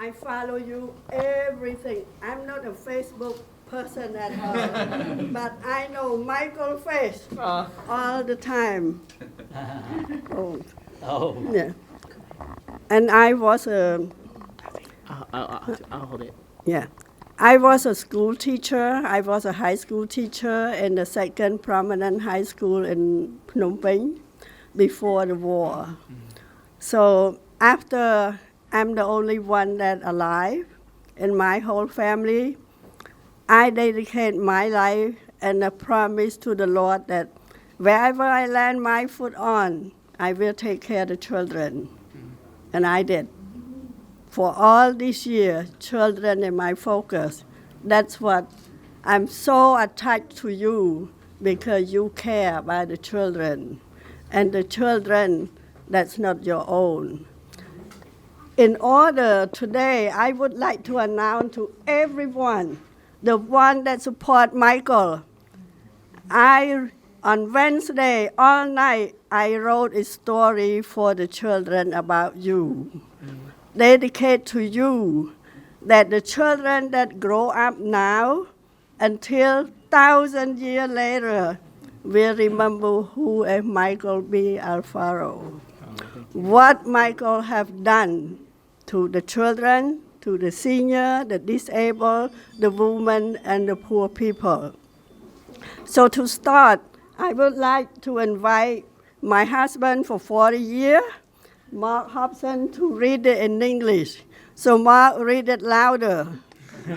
I follow you everything. I'm not a Facebook person at all, but I know Michael face all the time. Oh, Oh, yeah. And I was I'll hold it. yeah. I was a school teacher. I was a high school teacher in the second prominent high school in Phnom Penh before the war. So after I'm the only one that alive in my whole family, I dedicate my life and a promise to the Lord that wherever I land my foot on, I will take care of the children. And I did. For all these years, children are my focus. That's what I'm so attached to you, because you care about the children. And the children, that's not your own. In order today, I would like to announce to everyone, the one that support Michael, on Wednesday, all night, I wrote a story for the children about you. Dedicate to you, that the children that grow up now until 1,000 years later will remember who is Michael B. Alfaro. What Michael have done to the children, to the senior, the disabled, the women, and the poor people. So to start, I would like to invite my husband for 40 years, Mark Hobson, to read it in English. So Mark, read it louder. As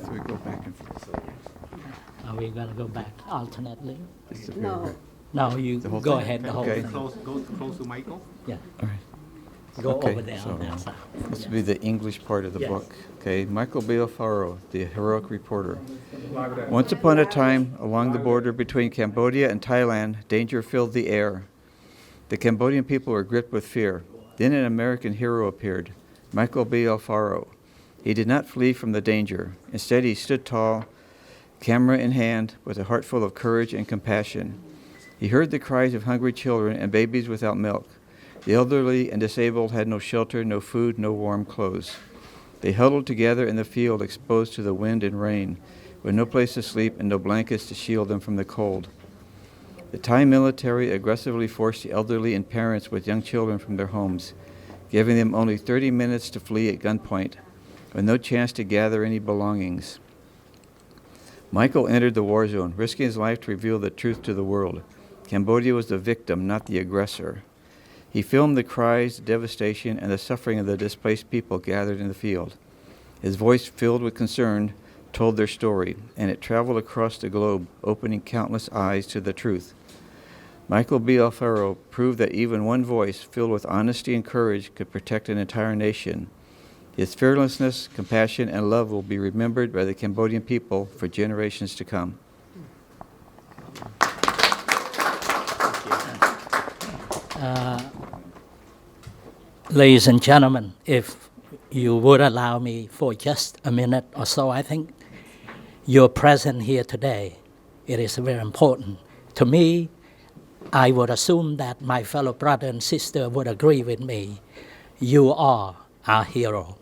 we go back and forth. Are we going to go back alternately? Just a No. paragraph. No, you The whole go thing? ahead, the whole Okay. thing. Go close to Michael. Yeah, All right. go Okay, over there so on that side. This will be the English part of the Yes. book. Okay, Michael B. Alfaro, the heroic reporter. Once upon a time, along the border between Cambodia and Thailand, danger filled the air. The Cambodian people were gripped with fear. Then an American hero appeared, Michael B. Alfaro. He did not flee from the danger. Instead, he stood tall, camera in hand, with a heart full of courage and compassion. He heard the cries of hungry children and babies without milk. The elderly and disabled had no shelter, no food, no warm clothes. They huddled together in the field, exposed to the wind and rain, with no place to sleep and no blankets to shield them from the cold. The Thai military aggressively forced the elderly and parents with young children from their homes, giving them only 30 minutes to flee at gunpoint, with no chance to gather any belongings. Michael entered the war zone, risking his life to reveal the truth to the world. Cambodia was the victim, not the aggressor. He filmed the cries, the devastation, and the suffering of the displaced people gathered in the field. His voice, filled with concern, told their story, and it traveled across the globe, opening countless eyes to the truth. Michael B. Alfaro proved that even one voice filled with honesty and courage could protect an entire nation. His fearlessness, compassion, and love will be remembered by the Cambodian people for generations to come. Ladies and gentlemen, if you would allow me for just a minute or so, I think your presence here today, it is very important. To me, I would assume that my fellow brother and sister would agree with me. You are our hero.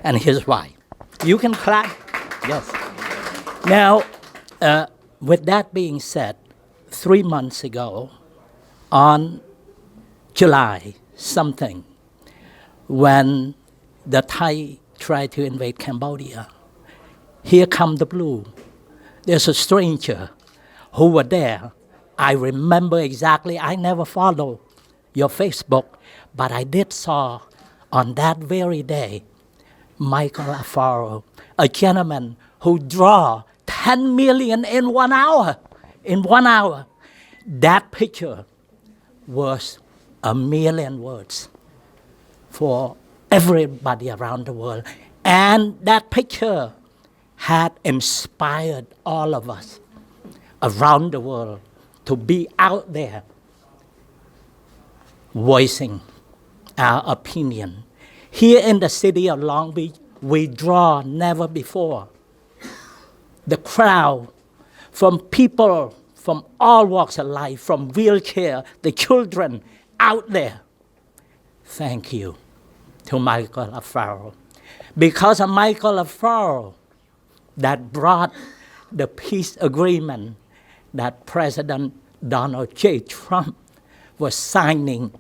And here's why. You can clap. Yes. Now, with that being said, 3 months ago, on July something, when the Thai tried to invade Cambodia, here come the blue. There's a stranger who were there. I remember exactly. I never followed your Facebook, but I did saw on that very day Michael Alfaro, a gentleman who draw 10 million in 1 hour. In 1 hour, that picture was 1 million words for everybody around the world. And that picture had inspired all of us around the world to be out there voicing our opinion. Here in the city of Long Beach, we draw never before. The crowd from people from all walks of life, from wheelchair, the children out there. thank you to Michael Alfaro. Because of Michael Alfaro that brought the peace agreement that President Donald J. Trump was signing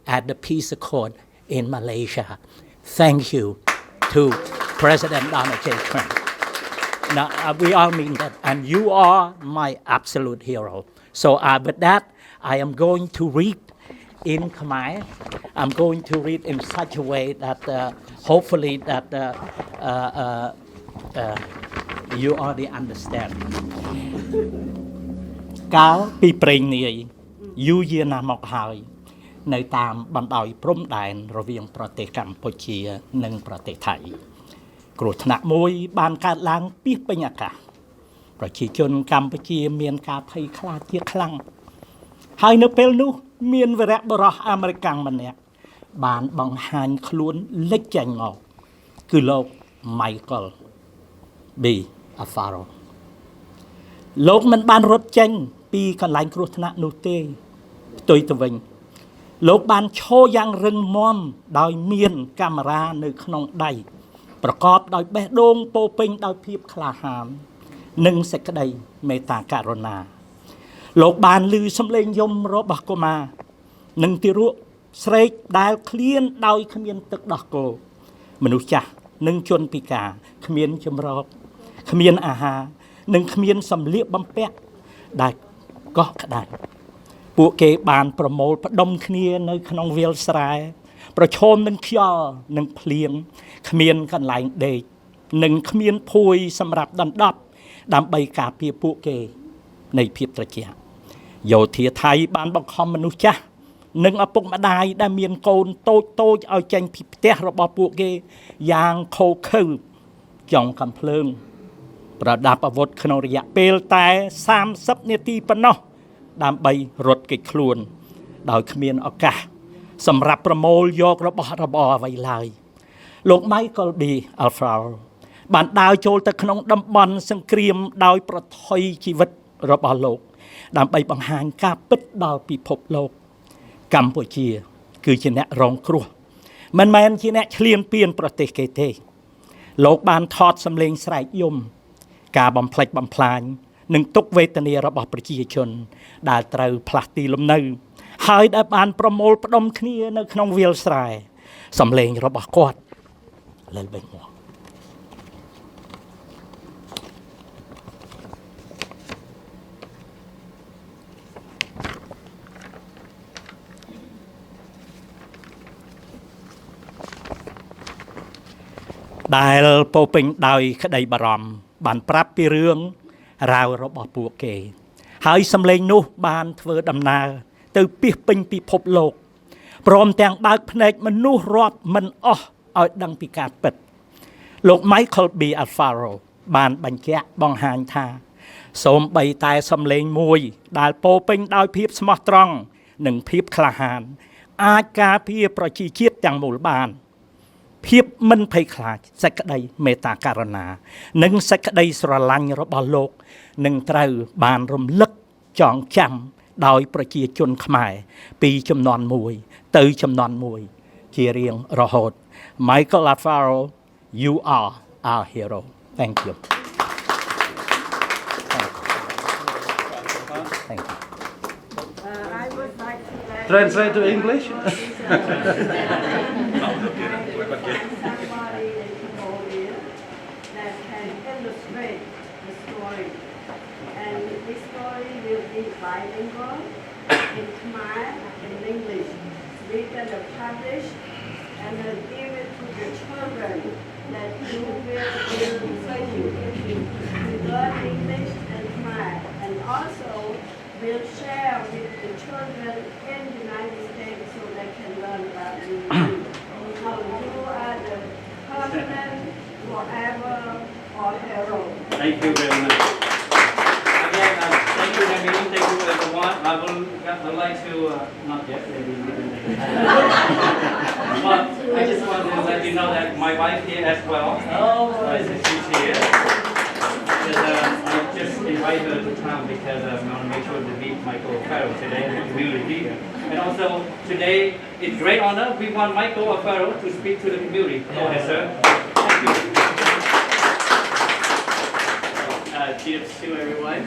at the peace accord in Malaysia. Thank you to President Donald J. Trump. Now, we all mean that, and you are my absolute hero. So with that, I am going to read in Khmer. I'm going to read in such a way that hopefully that you already understand. កាលពីព្រេងនាយយូរយារណាស់មកហើយនៅតាមបណ្ដោយព្រំដែនរវាងប្រទេសកម្ពុជានិងប្រទេសថៃគ្រោះថ្នាក់មួយបានកើតឡើងពីពេញអាកាសប្រជាជនកម្ពុជាមានការភ័យខ្លាចជាខ្លាំងហើយនៅពេលនោះមានវីរបុរសអាមេរិកម្នាក់បានបង្ហាញខ្លួនលេចចេញមកគឺលោក Michael B. Alfaro លោកមិនបានរត់ចេញពីកន្លែងគ្រោះថ្នាក់នោះទេផ្ទុយទៅវិញលោកបានឈរយ៉ាងរឹងមាំដោយមានកាមេរ៉ានៅក្នុងដៃប្រកបដោយបេះដូងពោពេញដោយភាពក្លាហាននិងសេចក្តីមេត្តាករុណាលោកបានឮសំឡេងយំរបស់កុមារនិងទារកស្រែកដែលឃ្លានដោយគ្មានទឹកដោះគោមនុស្សចាស់និងជនពិការគ្មានចម្រោកគ្មានអាហារនិងគ្មានសម្លៀកបំពាក់ដែលកោះក្ដៅពួកគេបានប្រមូលផ្ដុំគ្នានៅក្នុងវាលស្រែប្រឈមនឹងខ្យល់និងភ្លៀងគ្មានកន្លែងដេកនិងគ្មានភួយសម្រាប់ដណ្ដប់ដើម្បីការពារពួកគេនៃភាពត្រជាក់យោធាថៃបានបង្ខំមនុស្សចាស់និងឪពុកម្ដាយដែលមានកូនតូចៗឲ្យចេញពីផ្ទះរបស់ពួកគេយ៉ាងខូខើចុងកាំភ្លើងប្រដាប់អាវុធក្នុងរយៈពេលតែ30នាទីប៉ុណ្ណោះដើម្បីរត់គេចខ្លួនដោយគ្មានឱកាសសម្រាប់ប្រមូលយករបស់របរអ្វីឡើយលោក Michael B. Alfaro បានដើរចូលទៅក្នុងតំបន់សង្គ្រាមដោយប្រថុយជីវិតរបស់លោកដើម្បីបង្ហាញការពិតដល់ពិភពលោកកម្ពុជាគឺជាអ្នករងគ្រោះមិនមែនជាអ្នកឈ្លានពានប្រទេសគេទេលោកបានថតសម្លេងស្រែកយំការបំផ្លិចបំផ្លាញនិងទុក្ខវេទនារបស់ប្រជាជនដែលត្រូវផ្លាស់ទីលំនៅហើយដែលបានប្រមូលផ្ដុំគ្នានៅក្នុងវាលស្រែសម្លេងរបស់គាត់លើបេះមកដែលពោពេញដោយក្តីបារម្ភបានប្រាប់ពីរឿងរ៉ាវរបស់ពួកគេហើយសម្លេងនោះបានធ្វើដំណើរទៅពាសពេញពិភពលោកព្រមទាំងបើកភ្នែកមនុស្សរាប់មិនអស់ឲ្យដឹងពីការពិតលោក Michael B. Alfaro បានបញ្ជាក់បង្ហាញថាសូម្បីតែសម្លេងមួយដែលពោពេញដោយភាពស្មោះត្រង់និងភាពក្លាហានអាចការពារប្រជាជាតិទាំងមូលបានភាពមិនភ័យខ្លាចសេចក្តីមេត្តាករុណានិងសេចក្តីស្រឡាញ់របស់លោកនឹងត្រូវបានរំលឹកចងចាំដោយប្រជាជនខ្មែរពីជំនាន់មួយទៅជំនាន់មួយជារៀងរហូត Michael Alfaro you are our hero thank you thank you I would like to Translate to English. somebody in Cambodia that can illustrate the story. And this story will be bilingual in Khmer and English. We can publish and give it to the children that you will learn English and Khmer. And also we'll share with the children in the United States so they can learn about you. So you are the permanent, forever, or hero. Thank you very much. Again, thank you, Naveen. Thank you, everyone. I would like to, not yet, maybe later. But I just want to let you know that my wife here as well. Oh, she's here. just invite her to come because I want to make sure to meet Michael Alfaro today and the community leader. And also today, it's great honor. We want Michael Alfaro to speak to the community. Go ahead, sir. Thank you. Cheers to everyone.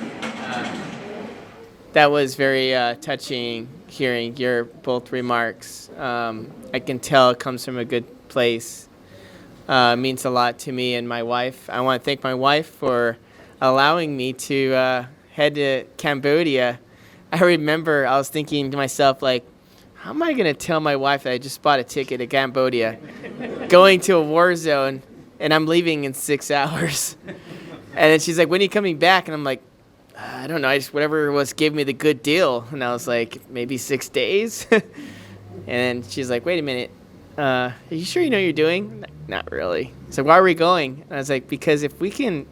That was very touching hearing your both remarks. I can tell it comes from a good place. Means a lot to me and my wife. I want to thank my wife for allowing me to head to Cambodia. I remember I was thinking to myself, like, how am I going to tell my wife that I just bought a ticket to Cambodia, going to a war zone, and I'm leaving in 6 hours? And then she's like, when are you coming back? And I'm like, I don't know. I just, whatever it was, gave me the good deal. And I was like, maybe 6 days. And she's like, wait a minute. Are you sure you know what you're doing? Not really. So why are we going? And I was like, because if we can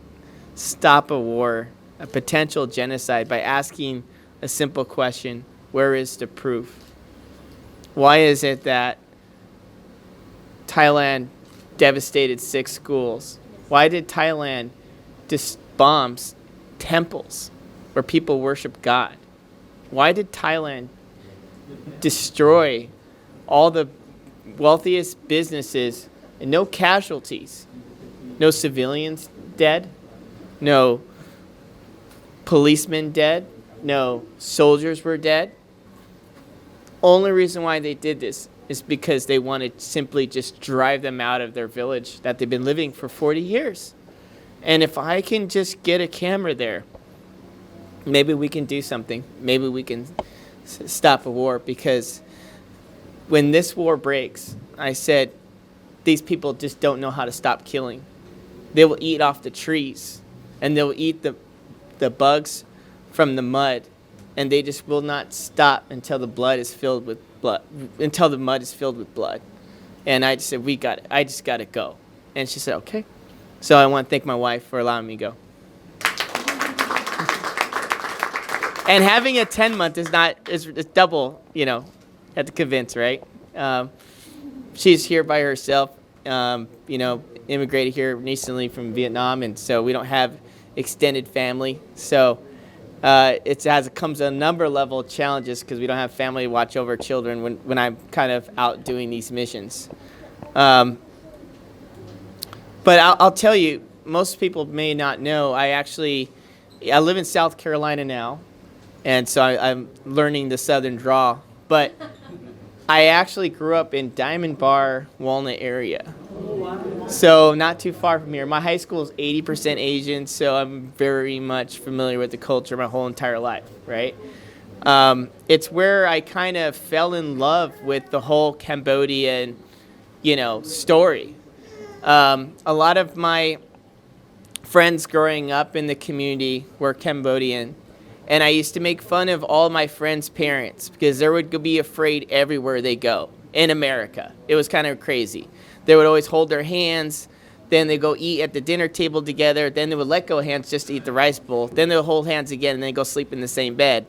stop a war, a potential genocide, by asking a simple question, where is the proof? Why is it that Thailand devastated 6 schools? Why did Thailand just bomb temples where people worship God? Why did Thailand destroy all the wealthiest businesses and no casualties? No civilians dead, no policemen dead, no soldiers were dead. Only reason why they did this is because they wanted to simply just drive them out of their village that they've been living for 40 years. And if I can just get a camera there, maybe we can do something. Maybe we can stop a war, because when this war breaks, I said, these people just don't know how to stop killing. They will eat off the trees, and they'll eat the bugs from the mud, and they just will not stop until the blood is filled with blood, until the mud is filled with blood. And I just said, we got it. I just got to go. And she said, okay. So I want to thank my wife for allowing me to go. And having a 10-month is double, at the convince, right? She's here by herself, immigrated here recently from Vietnam, and so we don't have extended family. So it comes a number level of challenges because we don't have family to watch over children when I'm kind of out doing these missions. But I'll tell you, most people may not know, I live in South Carolina now, and so I'm learning the Southern drawl. But I actually grew up in Diamond Bar, Walnut area. So not too far from here. My high school is 80% Asian, so I'm very much familiar with the culture my whole entire life, right? It's where I kind of fell in love with the whole Cambodian, story. A lot of my friends growing up in the community were Cambodian, and I used to make fun of all my friends' parents because they would be afraid everywhere they go in America. It was kind of crazy. They would always hold their hands, then they go eat at the dinner table together, then they would let go of hands just to eat the rice bowl, then they would hold hands again, and then go sleep in the same bed.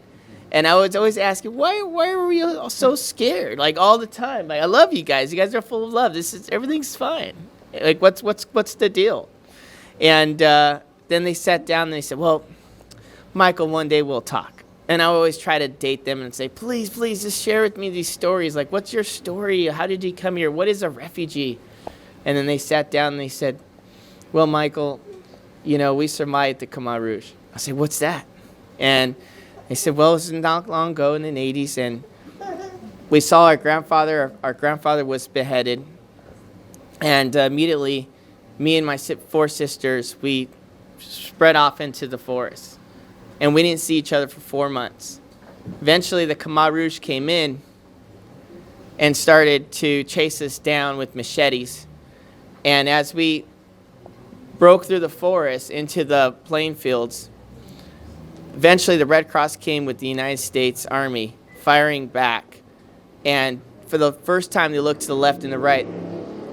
And I was always asking, why were we all so scared, like all the time? Like, I love you guys are full of love. Everything's fine. Like, what's the deal? And then they sat down and they said, well, Michael, one day we'll talk. And I always try to date them and say, please, just share with me these stories. Like, what's your story? How did you come here? What is a refugee? And then they sat down and they said, well, Michael, we survived the Khmer Rouge. I said, what's that? And they said, well, it was not long ago in the 80s, and we saw our grandfather was beheaded. And immediately, me and my 4 sisters, we spread off into the forest. And we didn't see each other for 4 months. Eventually, the Khmer Rouge came in and started to chase us down with machetes. And as we broke through the forest into the plain fields, eventually the Red Cross came with the United States Army, firing back. And for the first time, they looked to the left and the right.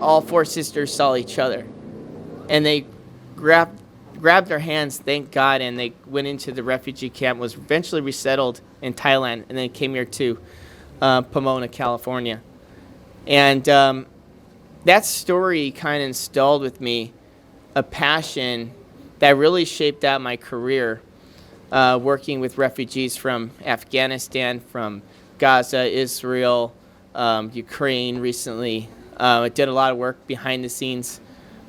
All 4 sisters saw each other. And they grabbed their hands, thank God, and they went into the refugee camp, was eventually resettled in Thailand, and then came here to Pomona, California. And that story kind of installed with me a passion that really shaped out my career working with refugees from Afghanistan, from Gaza, Israel, Ukraine recently. I did a lot of work behind the scenes,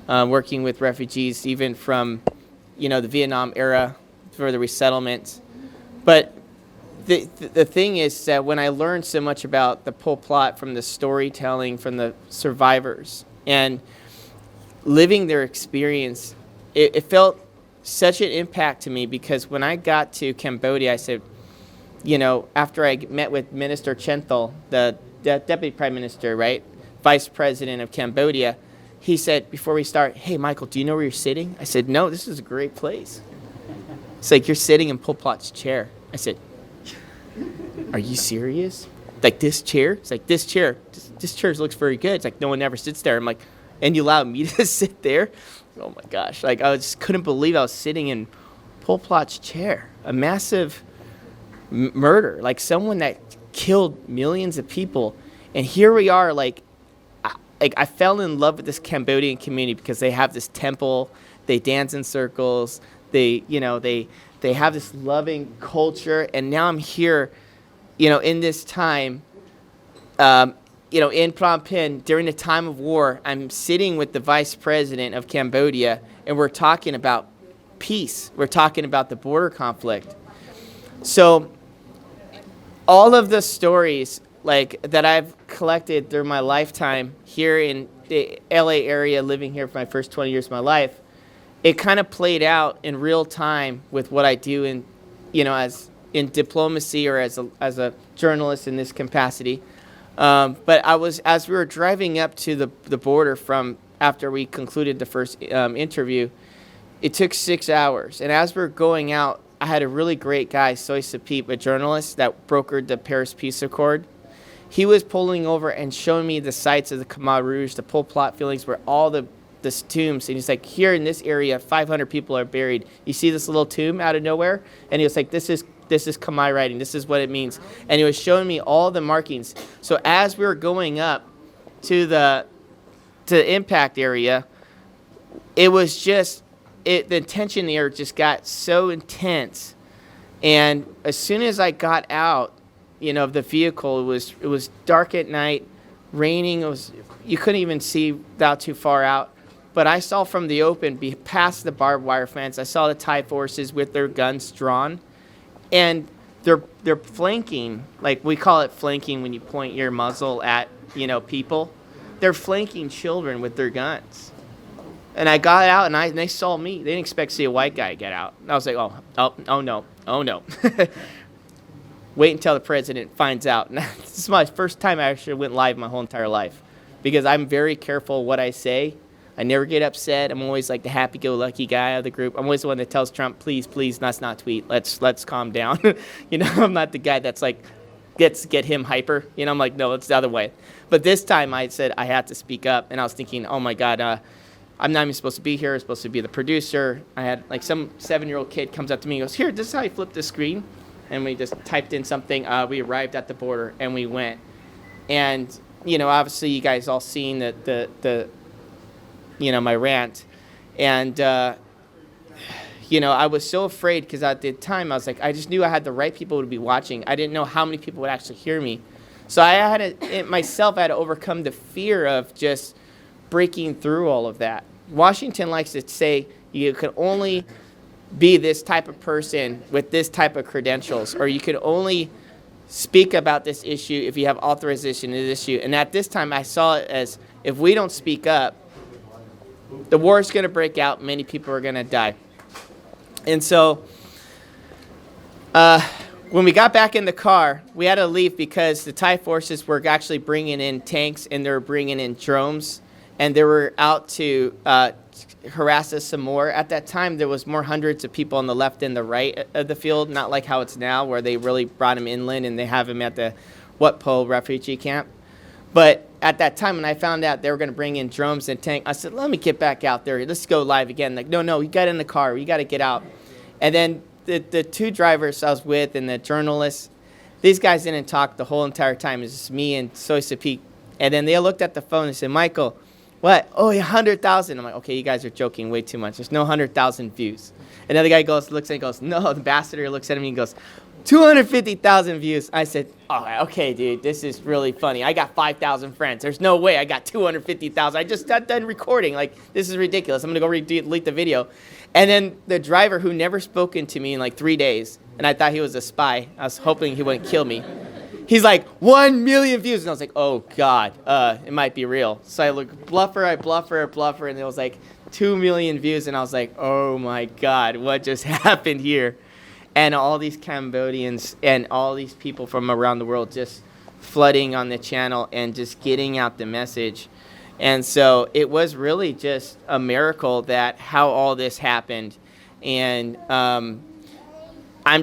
working with refugees even from, the Vietnam era for the resettlement. But the thing is that when I learned so much about the Pol Pot from the storytelling from the survivors and living their experience, it felt such an impact to me, because when I got to Cambodia, I said, after I met with Minister Chenthol, the Deputy Prime Minister, right, Vice President of Cambodia, he said, before we start, "Hey, Michael, do you know where you're sitting?" I said, "No, this is a great place." It's like, "You're sitting in Pol Pot's chair." I said, "Are you serious? Like this chair?" It's like, "This chair looks very good." It's like, "No one ever sits there." I'm like, "And you allowed me to sit there?" Oh my gosh. Like, I just couldn't believe I was sitting in Pol Pot's chair. A massive murder, like someone that killed millions of people. And here we are, I fell in love with this Cambodian community because they have this temple, they dance in circles, they have this loving culture. And now I'm here, in this time, in Phnom Penh, during the time of war, I'm sitting with the vice president of Cambodia, and we're talking about peace. We're talking about the border conflict. So all of the stories that I've collected through my lifetime here in the LA area, living here for my first 20 years of my life, it kind of played out in real time with what I do in, as in diplomacy or as a journalist in this capacity. But as we were driving up to the border from after we concluded the first interview, it took 6 hours. And as we were going out, I had a really great guy, Soy Sapip, a journalist that brokered the Paris Peace Accord. He was pulling over and showing me the sites of the Khmer Rouge, the Pol Pot fillings, where all the tombs. And he's like, "Here in this area, 500 people are buried. You see this little tomb out of nowhere?" And he was like, this is Khmer writing. This is what it means. And he was showing me all the markings. So as we were going up to the impact area, it was just, the tension there just got so intense. And as soon as I got out, of the vehicle, it was dark at night, raining. You couldn't even see without too far out. But I saw from the open, past the barbed wire fence, I saw the Thai forces with their guns drawn. And they're flanking, like we call it flanking when you point your muzzle at, people. They're flanking children with their guns. And I got out, and they saw me. They didn't expect to see a white guy get out. And I was like, oh no. Wait until the president finds out. This is my first time I actually went live my whole entire life, because I'm very careful what I say. I never get upset. I'm always like the happy-go-lucky guy of the group. I'm always the one that tells Trump, please, let's not tweet. Let's calm down. I'm not the guy that's like, get him hyper. I'm like, no, it's the other way. But this time I said I had to speak up, and I was thinking, oh my God, I'm not even supposed to be here. I'm supposed to be the producer. I had some 7-year-old kid comes up to me and goes, "Here, this is how you flip the screen." And we just typed in something. We arrived at the border, and we went. And, obviously you guys all seen the my rant. And, I was so afraid, because at the time I was like, I just knew I had the right people who would be watching. I didn't know how many people would actually hear me. So I had to overcome the fear of just breaking through all of that. Washington likes to say you can only be this type of person with this type of credentials, or you could only speak about this issue if you have authorization to this issue. And at this time, I saw it as, if we don't speak up, the war is going to break out. Many people are going to die. And so when we got back in the car, we had to leave because the Thai forces were actually bringing in tanks, and they were bringing in drones, and they were out to harass us some more. At that time, there was more hundreds of people on the left and the right of the field, not like how it's now, where they really brought him inland and they have him at the Wat Po refugee camp. But at that time, when I found out they were going to bring in drones and tanks, I said, let me get back out there. Let's go live again. Like, no, you got in the car. You got to get out. And then the two drivers I was with and the journalists, these guys didn't talk the whole entire time. It was just me and Soy Sapik. And then they looked at the phone and said, "Michael, What? Oh, 100,000. I'm like, okay, you guys are joking way too much. There's no 100,000 views. Another guy looks at it and goes, no. The ambassador looks at him and he goes, 250,000 views. I said, oh, okay, dude, this is really funny. I got 5,000 friends. There's no way I got 250,000. I just got done recording. Like, this is ridiculous. I'm going to go delete the video. And then the driver, who never spoken to me in like 3 days, and I thought he was a spy. I was hoping he wouldn't kill me. He's like, 1 million views. And I was like, oh, God, it might be real. So I look, bluffer, and it was like 2 million views. And I was like, oh, my God, what just happened here? And all these Cambodians and all these people from around the world just flooding on the channel and just getting out the message. And so it was really just a miracle that how all this happened. And I'm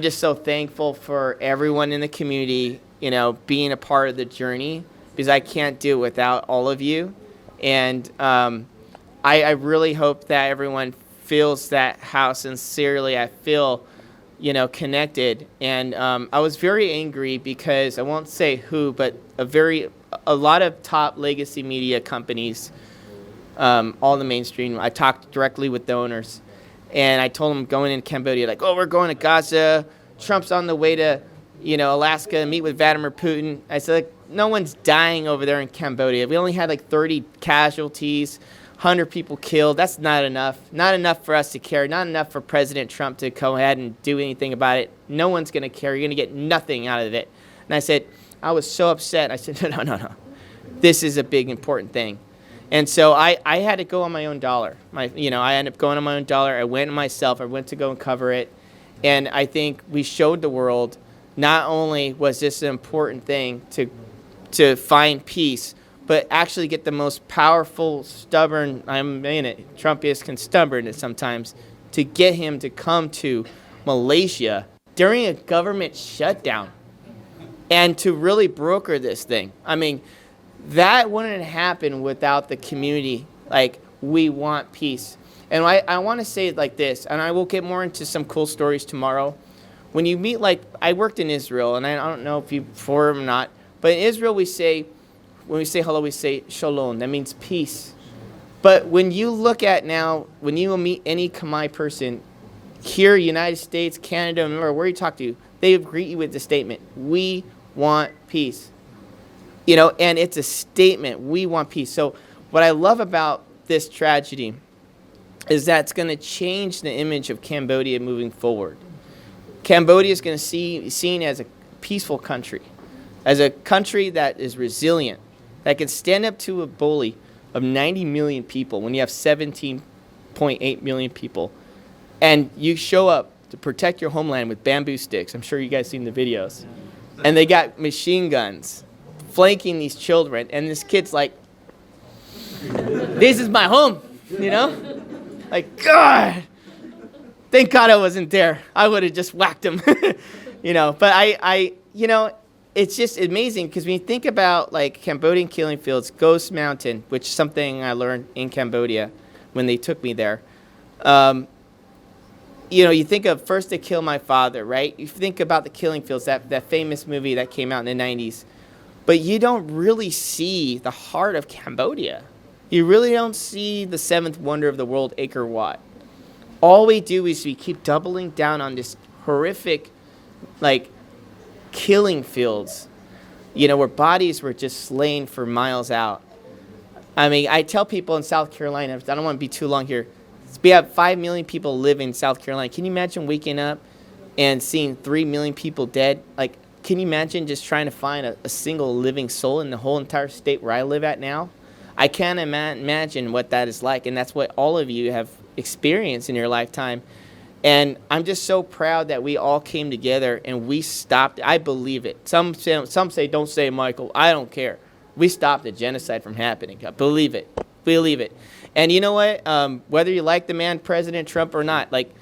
just so thankful for everyone in the community, you know, being a part of the journey, because I can't do it without all of you. And I really hope that everyone feels that how sincerely I feel, you know, connected. And I was very angry because I won't say who, but a lot of top legacy media companies, all the mainstream, I talked directly with the owners, and I told them going in Cambodia, like, oh, we're going to Gaza, Trump's on the way to, you know, Alaska, meet with Vladimir Putin. I said, like, no one's dying over there in Cambodia. We only had like 30 casualties, 100 people killed. That's not enough. Not enough for us to care. Not enough for President Trump to go ahead and do anything about it. No one's going to care. You're going to get nothing out of it. And I said, I was so upset. I said, no. This is a big, important thing. And so I had to go on my own dollar. I ended up going on my own dollar. I went myself. I went to go and cover it. And I think we showed the world not only was this an important thing to find peace, but actually get the most powerful, stubborn, Trump is stubborn sometimes, to get him to come to Malaysia during a government shutdown and to really broker this thing. I mean, that wouldn't happen without the community. Like, we want peace. And I want to say it like this, and I will get more into some cool stories tomorrow. When you meet, like, I worked in Israel, and I don't know if you for or not, but in Israel when we say hello, we say shalom. That means peace. But when you look at now, when you meet any Khmer person here, United States, Canada, remember where you talk to, they greet you with the statement, we want peace. You know, and it's a statement, we want peace. So what I love about this tragedy is that it's going to change the image of Cambodia moving forward. Cambodia is going to be seen as a peaceful country, as a country that is resilient, that can stand up to a bully of 90 million people when you have 17.8 million people. And you show up to protect your homeland with bamboo sticks. I'm sure you guys seen the videos. And they got machine guns flanking these children. And this kid's like, this is my home, you know? Like, God, thank God I wasn't there. I would have just whacked him, you know? But I you know, it's just amazing because when you think about like Cambodian killing fields, Ghost Mountain, which is something I learned in Cambodia when they took me there. You know, you think of First to Kill My Father, right? You think about the killing fields, that famous movie that came out in the 90s. But you don't really see the heart of Cambodia. You really don't see the seventh wonder of the world, Angkor Wat. All we do is we keep doubling down on this horrific, like, killing fields, you know, where bodies were just slain for miles out. I mean, I tell people in South Carolina, I don't want to be too long here, we have 5 million people live in South Carolina. Can you imagine waking up and seeing 3 million people dead? Like, can you imagine just trying to find a single living soul in the whole entire state where I live at now? I can't imagine what that is like, and that's what all of you have experienced in your lifetime. And I'm just so proud that we all came together and we stopped. I believe it. Some say, don't say, Michael. I don't care. We stopped the genocide from happening. I believe it. Believe it. And you know what? Whether you like the man, President Trump, or not, like,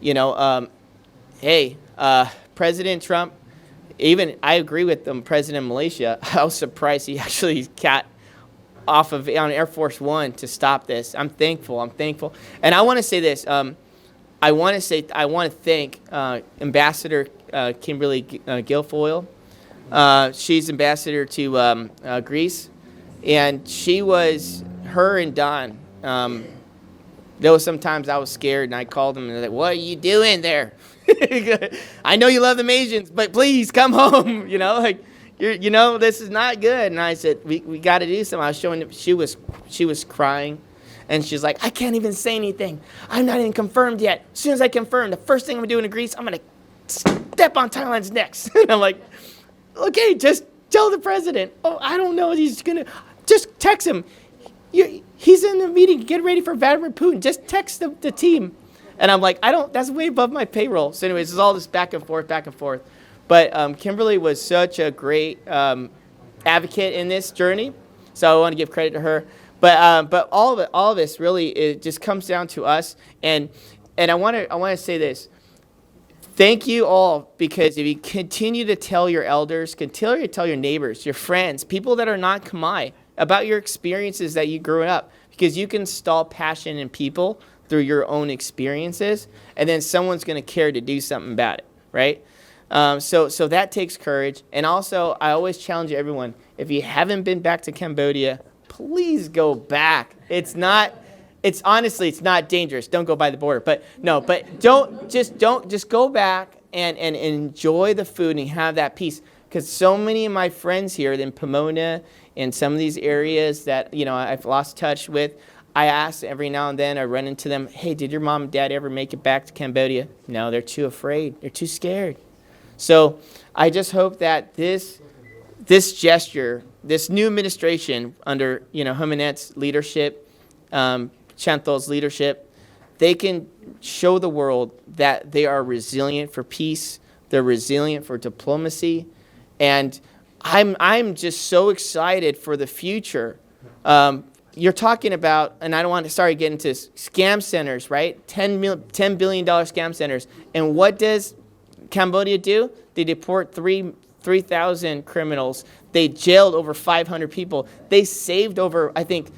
you know, President Trump, even I agree with President of Malaysia. I was surprised he actually got off of on Air Force One to stop this. I'm thankful. And I want to say this. I want to thank Ambassador Kimberly Guilfoyle. She's ambassador to Greece, and her and Don, there was sometimes I was scared, and I called them, and they're like, what are you doing there? I know you love them Asians, but please come home. Like, this is not good. And I said, we got to do something. I was showing them. She was crying, and she's like, I can't even say anything. I'm not even confirmed yet. As soon as I confirm, the first thing I'm going to do in Greece, I'm going to step on Thailand's necks. And I'm like, okay, just tell the president. Oh, I don't know. He's going to just text him. He's in the meeting. Get ready for Vladimir Putin. Just text the team. And I'm like, that's way above my payroll. So anyways, it's all this back and forth. But Kimberly was such a great advocate in this journey. So I want to give credit to her. But all of this really, it just comes down to us. And I want to say this. Thank you all, because if you continue to tell your elders, continue to tell your neighbors, your friends, people that are not Khmer, about your experiences that you grew up, because you can install passion in people through your own experiences, and then someone's going to care to do something about it, right? So that takes courage. And also, I always challenge everyone, if you haven't been back to Cambodia, please go back. It's honestly, it's not dangerous. Don't go by the border. But just go back and enjoy the food and have that peace. Because so many of my friends here in Pomona, in some of these areas that, I've lost touch with, I ask every now and then, I run into them, hey, did your mom and dad ever make it back to Cambodia? No, they're too afraid. They're too scared. So I just hope that this gesture, this new administration under, Humanet's leadership, Chanthal's leadership, they can show the world that they are resilient for peace, they're resilient for diplomacy, and I'm just so excited for the future. You're talking about, and I don't want to start getting into scam centers, right? $10 billion scam centers. And what does Cambodia do? They deport 3,000 criminals. They jailed over 500 people. They saved over, I think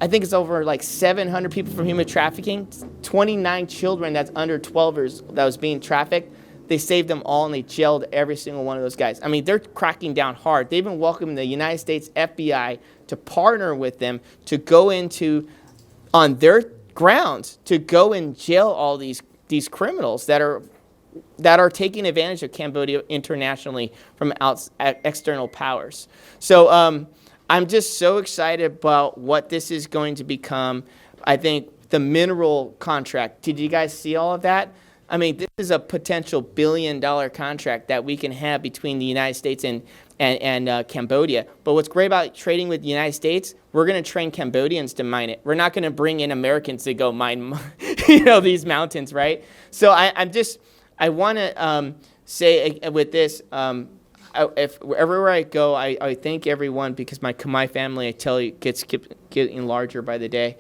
it's over like 700 people from human trafficking. 29 children that's under 12 years that was being trafficked. They saved them all, and they jailed every single one of those guys. I mean, they're cracking down hard. They've been welcoming the United States FBI to partner with them to go on their grounds, to go and jail all these criminals that are taking advantage of Cambodia internationally from external powers. So I'm just so excited about what this is going to become. I think the mineral contract, did you guys see all of that? I mean, this is a potential $1 billion contract that we can have between the United States and Cambodia. But what's great about trading with the United States, we're going to train Cambodians to mine it. We're not going to bring in Americans to go mine, these mountains, right? So I want to say with this, everywhere I go, I thank everyone, because my Khmer family, I tell you, gets getting larger by the day.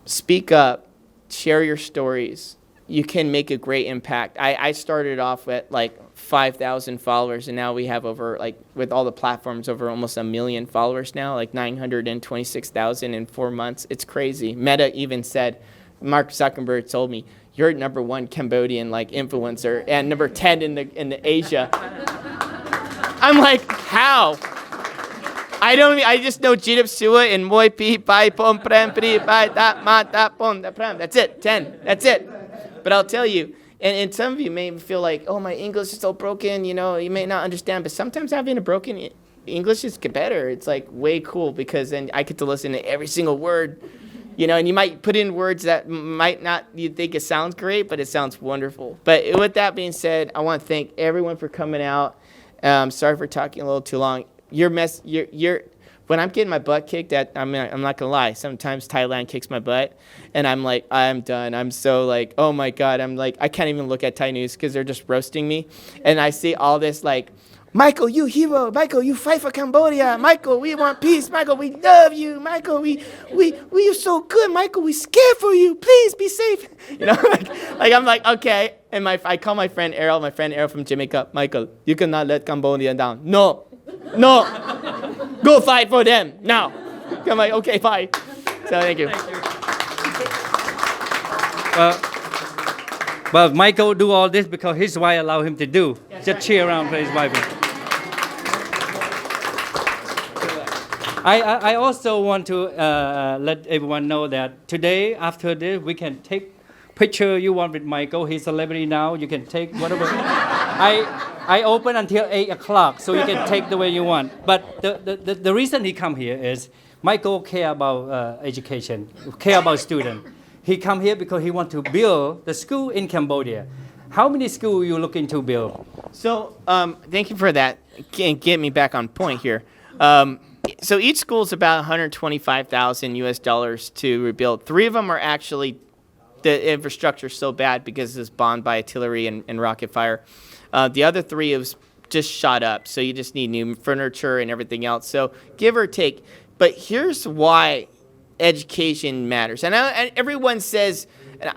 Speak up. Share your stories. You can make a great impact. I started off at like 5,000 followers, and now we have over, like, with all the platforms, over almost 1 million followers now, like 926,000 in 4 months. It's crazy. Meta even said, Mark Zuckerberg told me, you're #1 Cambodian influencer and number 10 in the Asia. I'm like, how? I just know Jidip Sua and Moi Pi Pai Pom Prem Pri Pai Ta Ma Ta Pom Da Prem. That's it. 10. That's it. But I'll tell you, and some of you may feel like, oh, my English is so broken, you may not understand. But sometimes having a broken English is better. It's like way cool, because then I get to listen to every single word, and you might put in words that might not, you think it sounds great, but it sounds wonderful. But with that being said, I want to thank everyone for coming out. Sorry for talking a little too long. When I'm getting my butt kicked, I'm not gonna lie, sometimes Thailand kicks my butt, and I'm like, I'm done. I'm so like, oh my God, I'm like, I can't even look at Thai news because they're just roasting me, and I see all this like, Michael, you hero. Michael, you fight for Cambodia. Michael, we want peace. Michael, we love you. Michael, we are so good. Michael, we scared for you. Please be safe. Like I'm like, okay. And I call my friend Errol from Jamaica. Michael, you cannot let Cambodia down. No. Go fight for them now. I'm like, okay, fine. So thank you. Well, Michael do all this because his wife allowed him to do. Just cheer around for his wife. I also want to let everyone know that today, after this, we can take picture you want with Michael. He's a celebrity now. You can take whatever. I open until 8 o'clock, so you can take the way you want. But the reason he come here is Michael care about education, care about student. He come here because he want to build the school in Cambodia. How many schools you looking to build? So thank you for that. Get me back on point here. So each school is about 125,000 US dollars to rebuild. 3 of them are actually, the infrastructure is so bad because it's bombed by artillery and rocket fire. The other 3 is just shot up. So you just need new furniture and everything else. So give or take. But here's why education matters. And everyone says,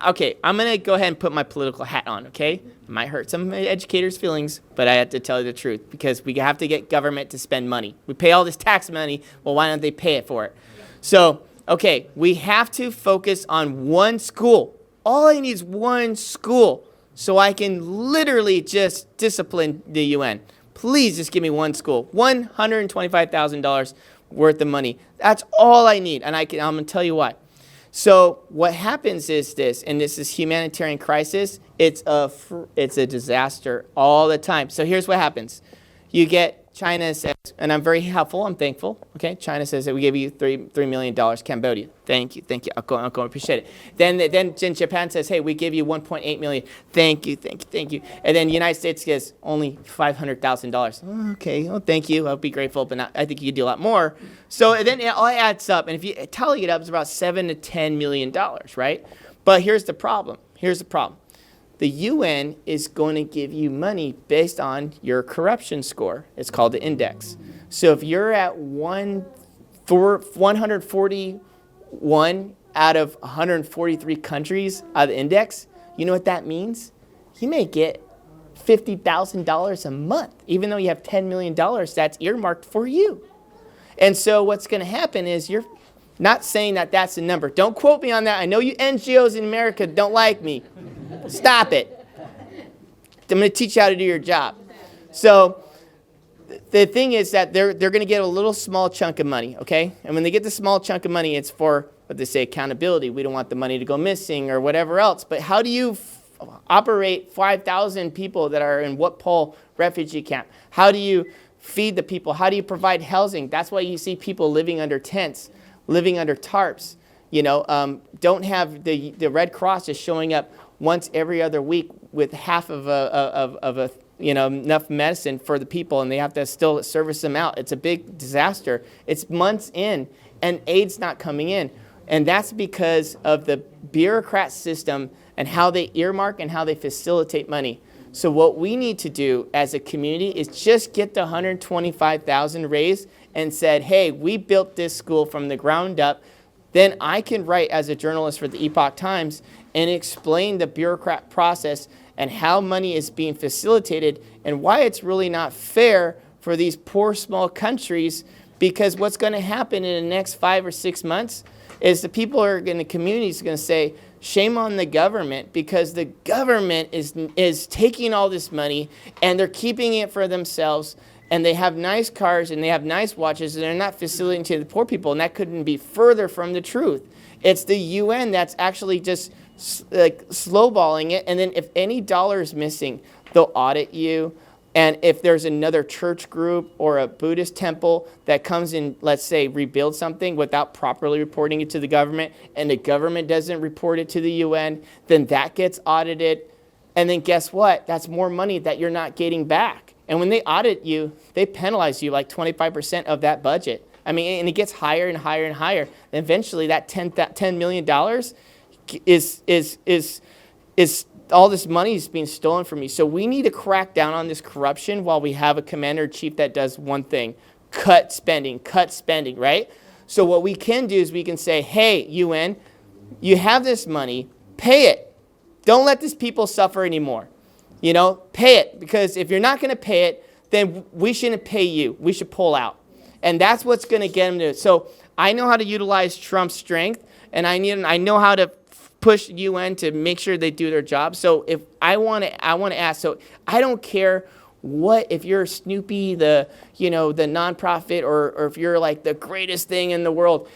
okay, I'm going to go ahead and put my political hat on, okay? It might hurt some educators' feelings, but I have to tell you the truth because we have to get government to spend money. We pay all this tax money, well, why don't they pay it for it? So, okay, we have to focus on one school. All I need is one school so I can literally just discipline the UN. Please just give me one school, $125,000 worth of money. That's all I need, and I'm going to tell you why. So what happens is this, and this is humanitarian crisis, it's a disaster all the time. So here's what happens. You get China says, and I'm very helpful, I'm thankful, okay? China says that we give you $3 million, Cambodia. Thank you. I'll go appreciate it. Then Japan says, hey, we give you $1.8 million. Thank you. And then the United States gets only $500,000. Okay, well, thank you. I'll be grateful, but I think you could do a lot more. So then it all adds up, and if you tally it up, it's about $7 to $10 million, right? But here's the problem. The UN is going to give you money based on your corruption score. It's called the index. So if you're at 141 out of 143 countries out of the index, you know what that means? You may get $50,000 a month, even though you have $10 million that's earmarked for you. And so what's going to happen is you're not saying that that's the number. Don't quote me on that. I know you NGOs in America don't like me. Stop it. I'm going to teach you how to do your job. So the thing is that they're going to get a little small chunk of money, okay? And when they get the small chunk of money, it's for what they say, accountability. We don't want the money to go missing or whatever else. But how do you operate 5,000 people that are in Wat Pol refugee camp? How do you feed the people? How do you provide housing? That's why you see people living under tents, living under tarps. You know, don't have the Red Cross is showing up once every other week with half of a enough medicine for the people, and they have to still service them out. It's a big disaster. It's months in, and aid's not coming in. And that's because of the bureaucrat system and how they earmark and how they facilitate money. So what we need to do as a community is just get the 125,000 raised and said, hey, we built this school from the ground up. Then I can write as a journalist for the Epoch Times and explain the bureaucrat process and how money is being facilitated and why it's really not fair for these poor small countries, because what's going to happen in the next 5 or 6 months is the people are in the communities are going to say, shame on the government, because the government is taking all this money and they're keeping it for themselves, and they have nice cars and they have nice watches and they're not facilitating to the poor people, and that couldn't be further from the truth. It's the UN that's actually just like slowballing it, and then if any dollar is missing, they'll audit you. And if there's another church group or a Buddhist temple that comes in, let's say, rebuild something without properly reporting it to the government, and the government doesn't report it to the UN, then that gets audited. And then guess what? That's more money that you're not getting back. And when they audit you, they penalize you like 25% of that budget. I mean, and it gets higher and higher and higher. And eventually that $10 million is all this money is being stolen from me. So we need to crack down on this corruption while we have a commander-in-chief that does one thing: cut spending, right? So what we can do is we can say, hey, UN, you have this money, pay it. Don't let these people suffer anymore. You know, pay it, because if you're not going to pay it, then we shouldn't pay you. We should pull out. And that's what's going to get them to it. So I know how to utilize Trump's strength, and I know how to push UN to make sure they do their job. So if I want to ask, so I don't care what if you're Snoopy, the nonprofit, or if you're like the greatest thing in the world.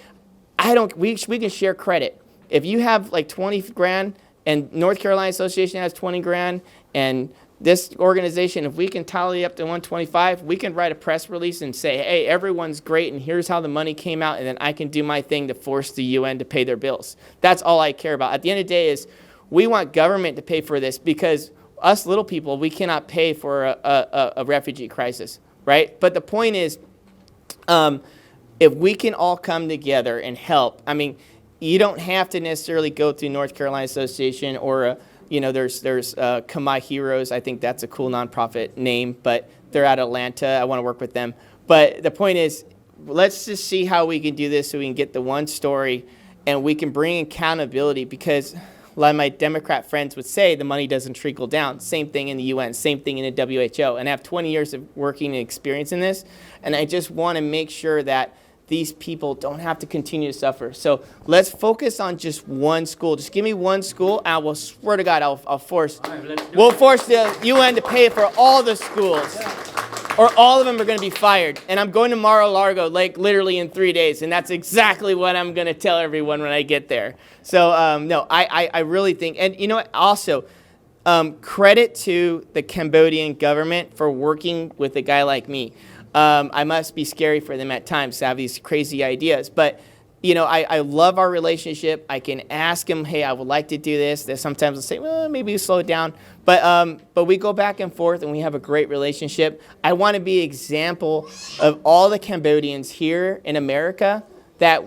We can share credit. If you have like 20 grand and North Carolina Association has 20 grand and this organization, if we can tally up to 125, we can write a press release and say, hey, everyone's great and here's how the money came out, and then I can do my thing to force the UN to pay their bills. That's all I care about. At the end of the day is we want government to pay for this because us little people, we cannot pay for a refugee crisis, right? But the point is, if we can all come together and help, I mean, you don't have to necessarily go through North Carolina Association or, there's Khmer Heroes. I think that's a cool nonprofit name, but they're out of Atlanta. I want to work with them. But the point is, let's just see how we can do this so we can get the one story and we can bring accountability, because a lot of my Democrat friends would say the money doesn't trickle down. Same thing in the UN, same thing in the WHO. And I have 20 years of working and experience in this, and I just want to make sure that these people don't have to continue to suffer. So let's focus on just one school. Just give me one school, and I will swear to God, we'll force the UN to pay for all the schools, or all of them are going to be fired. And I'm going to Mar-a-Lago, like literally in 3 days, and that's exactly what I'm going to tell everyone when I get there. So no, I really think, and you know what? Also, credit to the Cambodian government for working with a guy like me. I must be scary for them at times to have these crazy ideas. But, I love our relationship. I can ask them, hey, I would like to do this. They sometimes will say, well, maybe you slow it down. But we go back and forth, and we have a great relationship. I want to be an example of all the Cambodians here in America that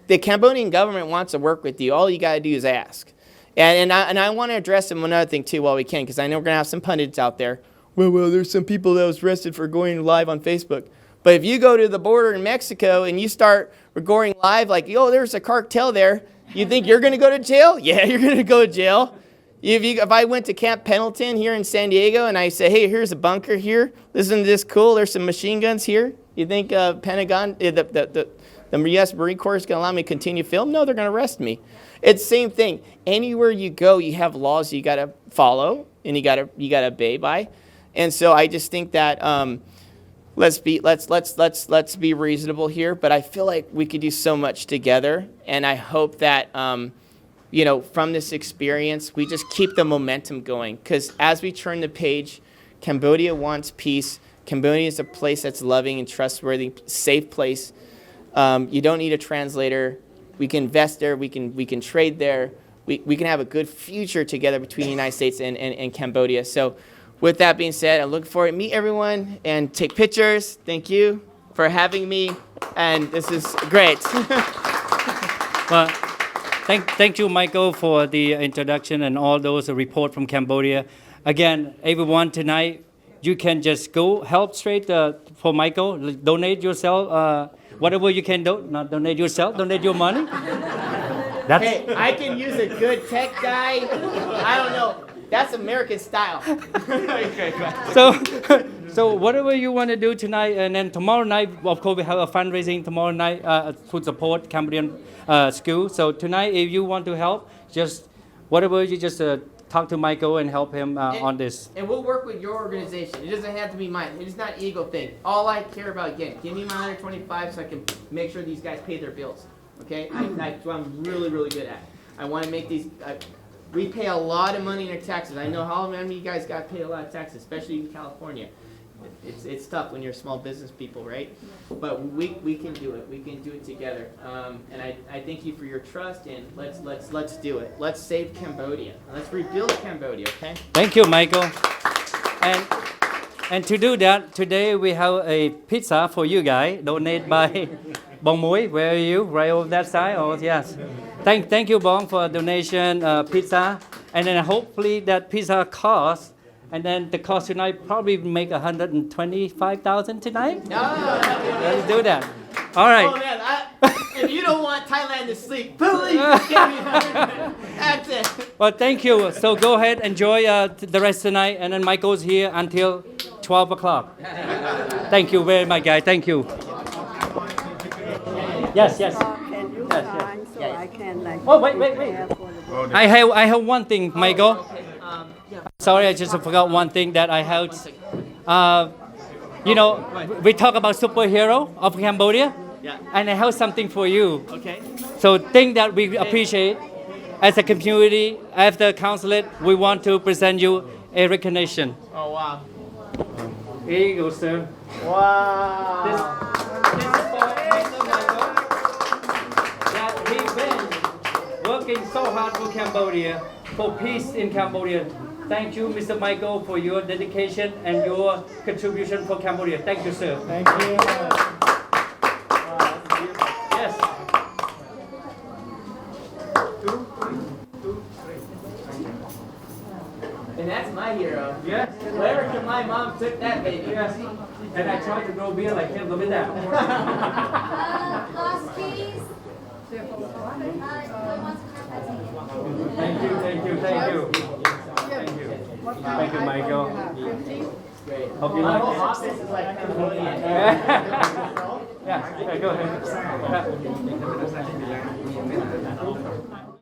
the Cambodian government wants to work with you. All you got to do is ask. And I want to address them another thing, too, while we can, because I know we're going to have some pundits out there. Well, there's some people that was arrested for going live on Facebook. But if you go to the border in Mexico and you start going live like, there's a cartel there, you think you're going to go to jail? Yeah, you're going to go to jail. If I went to Camp Pendleton here in San Diego and I say, hey, here's a bunker here. Isn't this cool? There's some machine guns here. You think Pentagon, the U.S. Marine Corps is going to allow me to continue film? No, they're going to arrest me. It's the same thing. Anywhere you go, you have laws you got to follow and you got to obey by. And so I just think that let's be reasonable here. But I feel like we could do so much together, and I hope that from this experience we just keep the momentum going. Because as we turn the page, Cambodia wants peace. Cambodia is a place that's loving and trustworthy, safe place. You don't need a translator. We can invest there. We can trade there. We can have a good future together between the United States and Cambodia. So. With that being said, I look forward to meet everyone and take pictures. Thank you for having me, and this is great. Well, thank you, Michael, for the introduction and all those report from Cambodia. Again, everyone tonight, you can just go help straight for Michael. Donate yourself, whatever you can do. Not donate yourself, donate your money. Hey, I can use a good tech guy. I don't know. That's American style. So whatever you want to do tonight, and then tomorrow night, of course, we have a fundraising tomorrow night to support Cambodian school. So tonight, if you want to help, just whatever, you just talk to Michael and help him on this. And we'll work with your organization. It doesn't have to be mine. It's not an ego thing. All I care about, again, give me my 125 so I can make sure these guys pay their bills. Okay? That's what I'm really, really good at. I want to make these... we pay a lot of money in our taxes. I know how many of you guys got to pay a lot of taxes, especially in California. It's tough when you're small business people, right? But we can do it. We can do it together. And I thank you for your trust, and let's do it. Let's save Cambodia. Let's rebuild Cambodia, okay? Thank you, Michael. And to do that, today we have a pizza for you guys, donated by Bong Mui. Where are you? Right over that side? Oh, yes. Thank you, Bong, for donation pizza. And then hopefully that pizza costs, and then the cost tonight probably make $125,000 tonight. Let's do that. All right. Oh man, if you don't want Thailand to sleep, please give me $100. That's it. Well, thank you. So go ahead, enjoy the rest tonight, and then Michael's here until 12 o'clock. Thank you very much, guys. Thank you. Yes. Can you sign so I can like... Oh, wait. I have one thing, Michael. Sorry, I just forgot one thing that I have. You know, we talk about superhero of Cambodia, Yeah. and I have something for you. Okay. So thing that we appreciate as a community, after consulate, we want to present you a recognition. Oh wow. Here you go, sir. Wow. This is for Mr. Michael. That he's been working so hard for Cambodia, for peace in Cambodia. Thank you, Mr. Michael, for your dedication and your contribution for Cambodia. Thank you, sir. Thank you. Yes. And that's my hero. Yes. Where can my mom took that baby? Yes. And I tried to grow beer like him, look at that. Last keys. Thank you, thank you, thank you. Thank you. Thank you, Michael. Great. Hope you My like whole it. office is like Cambodian. Yeah, okay, go ahead.